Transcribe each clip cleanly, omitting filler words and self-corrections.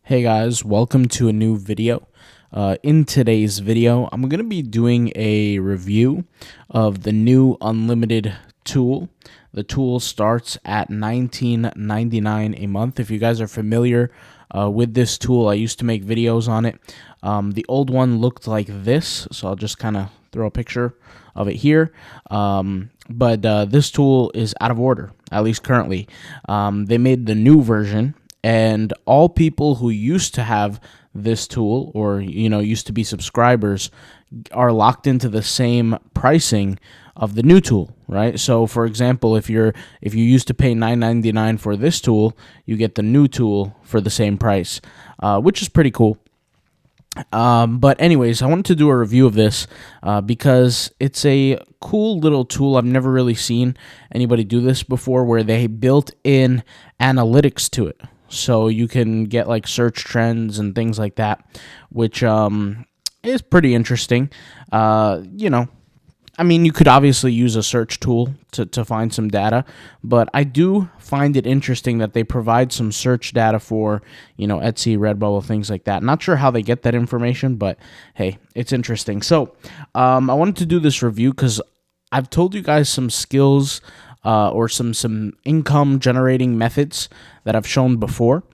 Hey guys, welcome to a new video. In today's video, I'm going to be doing a review of the new unlimited tool. The tool starts at $19.99 a month. If you guys are familiar with this tool, I used to make videos on it. The old one looked like this, so I'll just kind of throw a picture of it here. But this tool is out of order, at least currently. They made the new version, and all people who used to have this tool or used to be subscribers are locked into the same pricing of the new tool, right? So for example, if you used to pay $9.99 for this tool, you get the new tool for the same price, which is pretty cool. But anyways, I wanted to do a review of this because it's a cool little tool. I've never really seen anybody do this before, where they built in analytics to it. So you can get like search trends and things like that, which is pretty interesting. You could obviously use a search tool to find some data, but I do find it interesting that they provide some search data for, Etsy, Redbubble, things like that. Not sure how they get that information, but hey, it's interesting. So I wanted to do this review because I've told you guys some skills or some income generating methods that I've shown before.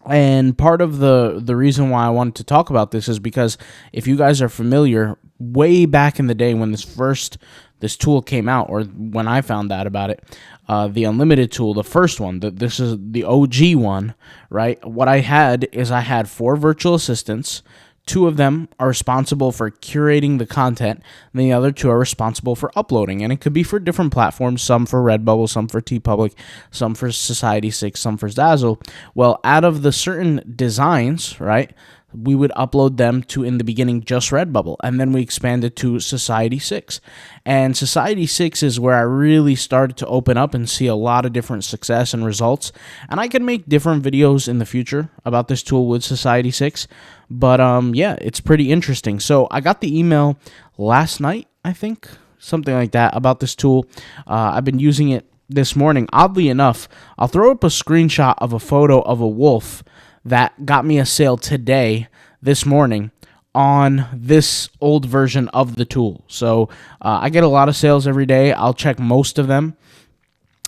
And part of the reason why I wanted to talk about this is because if you guys are familiar, way back in the day when this tool came out, or when I found out about it, the unlimited tool, the first one, this is the OG one, right? What I had 4 virtual assistants. 2 of them are responsible for curating the content, and the other 2 are responsible for uploading. And it could be for different platforms, some for Redbubble, some for Teepublic, some for Society6, some for Zazzle. Well, out of the certain designs, right, we would upload them to, in the beginning, just Redbubble, and then we expanded to Society6. And Society6 is where I really started to open up and see a lot of different success and results. And I can make different videos in the future about this tool with Society6. But yeah, it's pretty interesting. So I got the email last night, I think, something like that, about this tool. I've been using it this morning. Oddly enough, I'll throw up a screenshot of a photo of a wolf that got me a sale today, this morning, on this old version of the tool. So I get a lot of sales every day. I'll check most of them.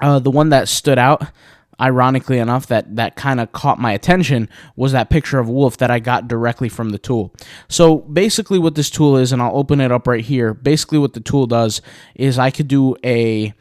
The one that stood out, ironically enough, that kind of caught my attention, was that picture of a wolf that I got directly from the tool. So basically what this tool is, and I'll open it up right here, basically what the tool does is I could do a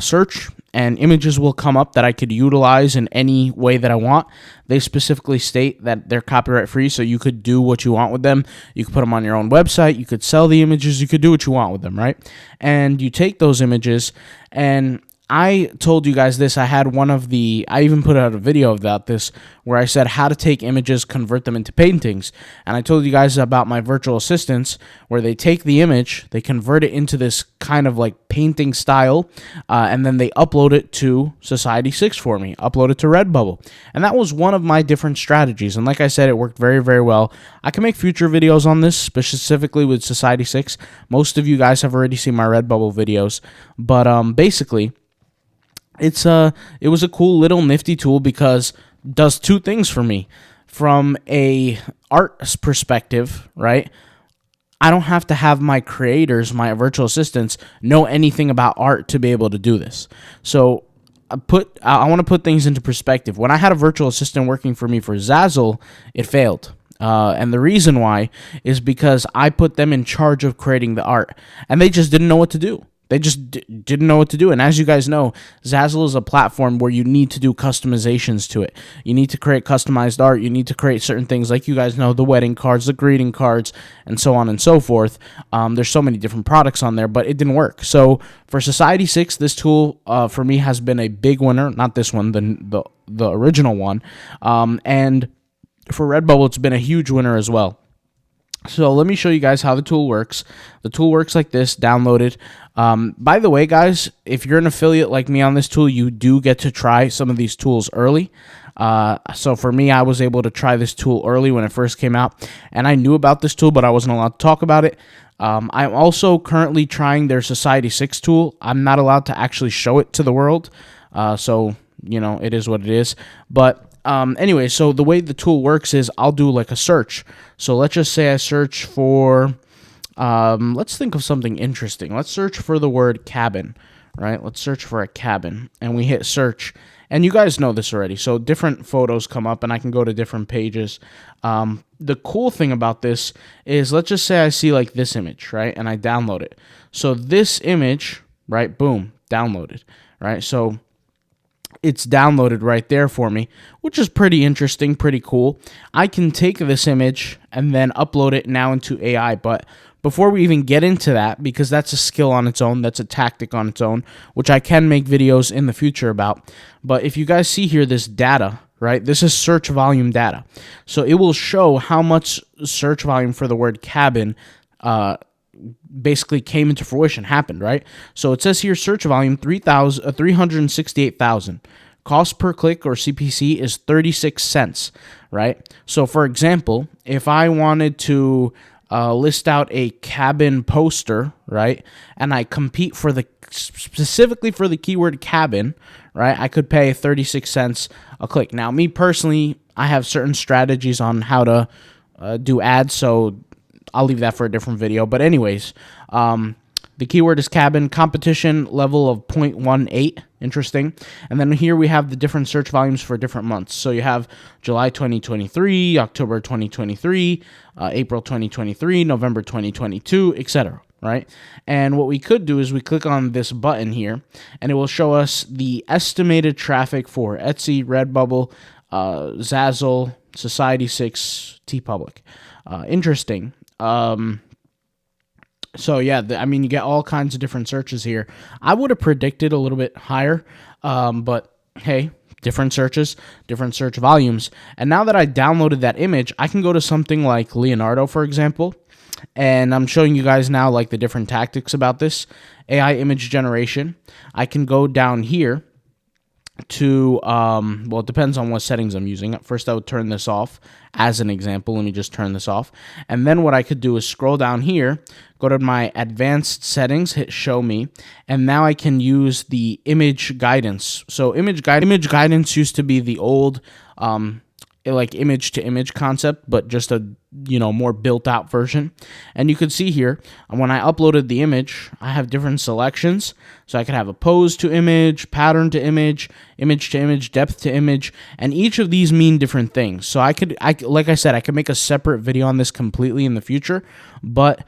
search, and images will come up that I could utilize in any way that I want. They specifically state that they're copyright free, so you could do what you want with them. You could put them on your own website, you could sell the images, you could do what you want with them, right? And you take those images, and I told you guys this. I even put out a video about this where I said how to take images, convert them into paintings. And I told you guys about my virtual assistants where they take the image, they convert it into this kind of like painting style, and then they upload it to Society6 for me, upload it to Redbubble. And that was one of my different strategies. And like I said, it worked very, very well. I can make future videos on this, specifically with Society6. Most of you guys have already seen my Redbubble videos. But basically, it was a cool little nifty tool because it does 2 things for me. From a art perspective, right? I don't have to have my creators, my virtual assistants, know anything about art to be able to do this. So I want to put things into perspective. When I had a virtual assistant working for me for Zazzle, it failed. And the reason why is because I put them in charge of creating the art, and they just didn't know what to do. They just didn't know what to do. And as you guys know, Zazzle is a platform where you need to do customizations to it. You need to create customized art. You need to create certain things, like you guys know, the wedding cards, the greeting cards, and so on and so forth. There's so many different products on there, but it didn't work. So for Society6, this tool for me has been a big winner. Not this one, the original one. And for Redbubble, it's been a huge winner as well. So let me show you guys how the tool works. The tool works like this, downloaded. By the way, guys, if you're an affiliate like me on this tool, you do get to try some of these tools early. So for me, I was able to try this tool early when it first came out, and I knew about this tool, but I wasn't allowed to talk about it. I'm also currently trying their Society6 tool. I'm not allowed to actually show it to the world, so, it is what it is. But anyway, so the way the tool works is I'll do like a search. So let's just say I search for, let's think of something interesting. Let's search for the word cabin, right? Let's search for a cabin, and we hit search. And you guys know this already. So different photos come up, and I can go to different pages. The cool thing about this is, let's just say I see like this image, right? And I download it. So this image, right? Boom, downloaded, right? So it's downloaded right there for me, which is pretty interesting, pretty cool. I can take this image and then upload it now into AI, but before we even get into that, because that's a skill on its own, that's a tactic on its own, which I can make videos in the future about. But if you guys see here, this data, right? This is search volume data. So it will show how much search volume for the word cabin basically came into fruition, happened, right? So it says here search volume 368,000. Cost per click, or CPC, is 36 cents, right? So for example, if I wanted to list out a cabin poster, right, and I compete for specifically for the keyword cabin, right, I could pay 36 cents a click. Now, me personally, I have certain strategies on how to do ads, so I'll leave that for a different video. But anyways, the keyword is cabin, competition level of 0.18, interesting. And then here we have the different search volumes for different months. So you have July 2023, October 2023, April 2023, November 2022, etc. Right? And what we could do is we click on this button here, and it will show us the estimated traffic for Etsy, Redbubble, Zazzle, Society6, Teepublic. Interesting. So yeah, I mean, you get all kinds of different searches here. I would have predicted a little bit higher, but hey, different searches, different search volumes. And now that I downloaded that image, I can go to something like Leonardo, for example, and I'm showing you guys now like the different tactics about this AI image generation. I can go down here to, well, it depends on what settings I'm using. At first, I would turn this off as an example. Let me just turn this off. And then what I could do is scroll down here, go to my advanced settings, hit show me, and now I can use the image guidance. So image guidance used to be the old, like image to image concept, but just a, more built out version. And you could see here, when I uploaded the image, I have different selections. So I could have a pose to image, pattern to image to image, depth to image, and each of these mean different things. So like I said, I could make a separate video on this completely in the future, but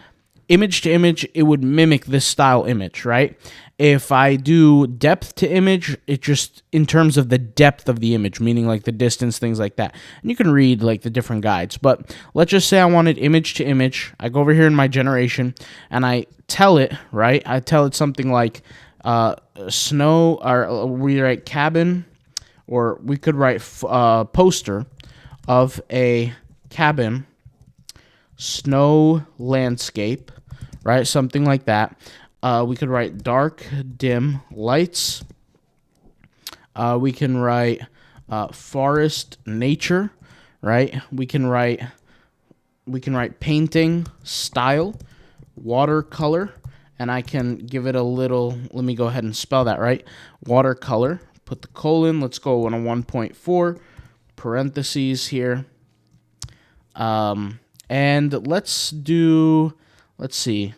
image to image, it would mimic this style image, right? If I do depth to image, it just in terms of the depth of the image, meaning like the distance, things like that. And you can read like the different guides. But let's just say I wanted image to image. I go over here in my generation and I tell it, right? I tell it something like snow, or we write cabin, or we could write poster of a cabin, snow landscape, right? Something like that. We could write dark, dim lights. We can write forest, nature, right? We can write painting, style, watercolor, and I can give it a little, let me go ahead and spell that, right? Watercolor, put the colon, let's go on a 1.4, parentheses here. And let's see.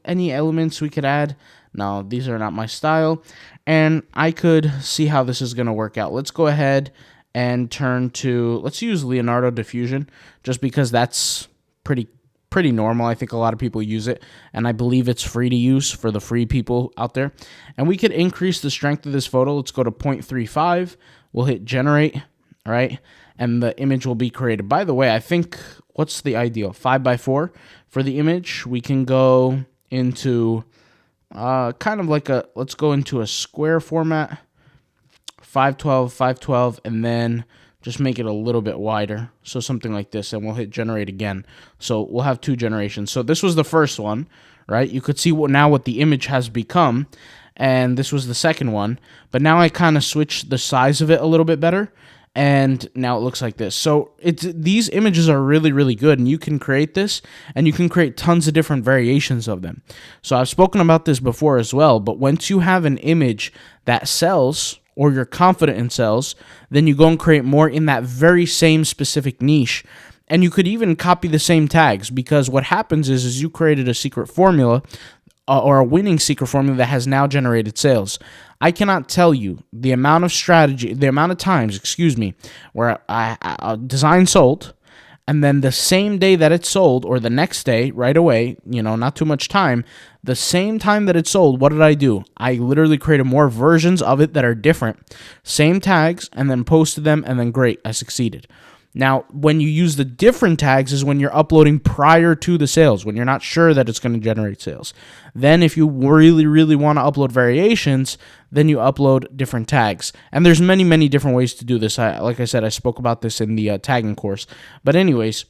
Any elements we could add? No, these are not my style. And I could see how this is going to work out. Let's go ahead and let's use Leonardo Diffusion, just because that's pretty normal. I think a lot of people use it, and I believe it's free to use for the free people out there. And we could increase the strength of this photo. Let's go to 0.35. We'll hit generate, right? And the image will be created. By the way, I think, what's the ideal? 5x4 for the image. We can go into kind of like let's go into a square format, 512, and then just make it a little bit wider. So something like this, and we'll hit generate again. So we'll have two generations. So this was the first one, right? You could see what the image has become, and this was the second one. But now I kind of switched the size of it a little bit better, and now it looks like this. So these images are really, really good, and you can create this, and you can create tons of different variations of them. So I've spoken about this before as well, but once you have an image that sells, or you're confident in sales, then you go and create more in that very same specific niche. And you could even copy the same tags, because what happens is you created a secret formula or a winning secret formula that has now generated sales. I cannot tell you the amount of times, where I design sold, and then the same day that it sold, or the next day, right away, not too much time, the same time that it sold, what did I do? I literally created more versions of it that are different, same tags, and then posted them, and then great, I succeeded. Now, when you use the different tags is when you're uploading prior to the sales, when you're not sure that it's going to generate sales. Then if you really, really want to upload variations, then you upload different tags. And there's many, many different ways to do this. Like I said, I spoke about this in the tagging course. But anyways,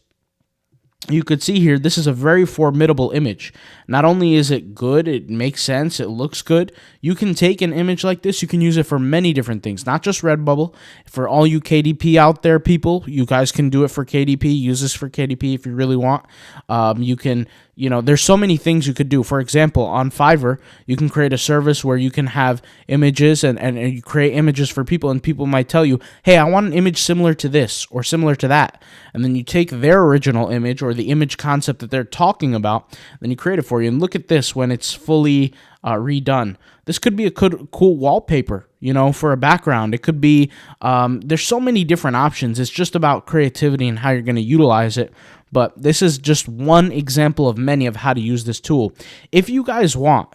you could see here, this is a very formidable image. Not only is it good, it makes sense, it looks good. You can take an image like this, you can use it for many different things, not just Redbubble. For all you KDP out there, people, you guys can do it for KDP. Use this for KDP if you really want. You can, there's so many things you could do. For example, on Fiverr, you can create a service where you can have images and you create images for people, and people might tell you, hey, I want an image similar to this or similar to that. And then you take their original image or the image concept that they're talking about, then you create it for you. And look at this when it's fully redone. This could be a cool wallpaper, for a background. It could be, there's so many different options. It's just about creativity and how you're going to utilize it. But this is just one example of many of how to use this tool. If you guys want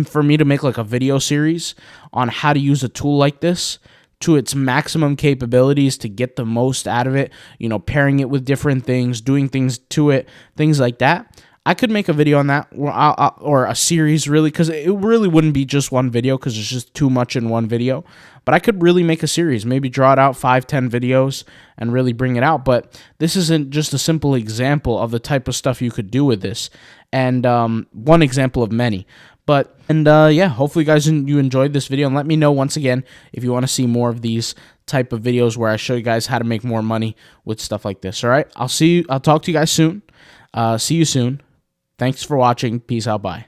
for me to make like a video series on how to use a tool like this to its maximum capabilities to get the most out of it, pairing it with different things, doing things to it, things like that, I could make a video on that, or a series, really, because it really wouldn't be just one video, because it's just too much in one video. But I could really make a series, maybe draw it out 5-10 videos and really bring it out. But this isn't just a simple example of the type of stuff you could do with this, and one example of many. Yeah, hopefully guys, you enjoyed this video, and let me know once again if you want to see more of these type of videos where I show you guys how to make more money with stuff like this. All right, I'll talk to you guys soon. See you soon. Thanks for watching. Peace out. Bye.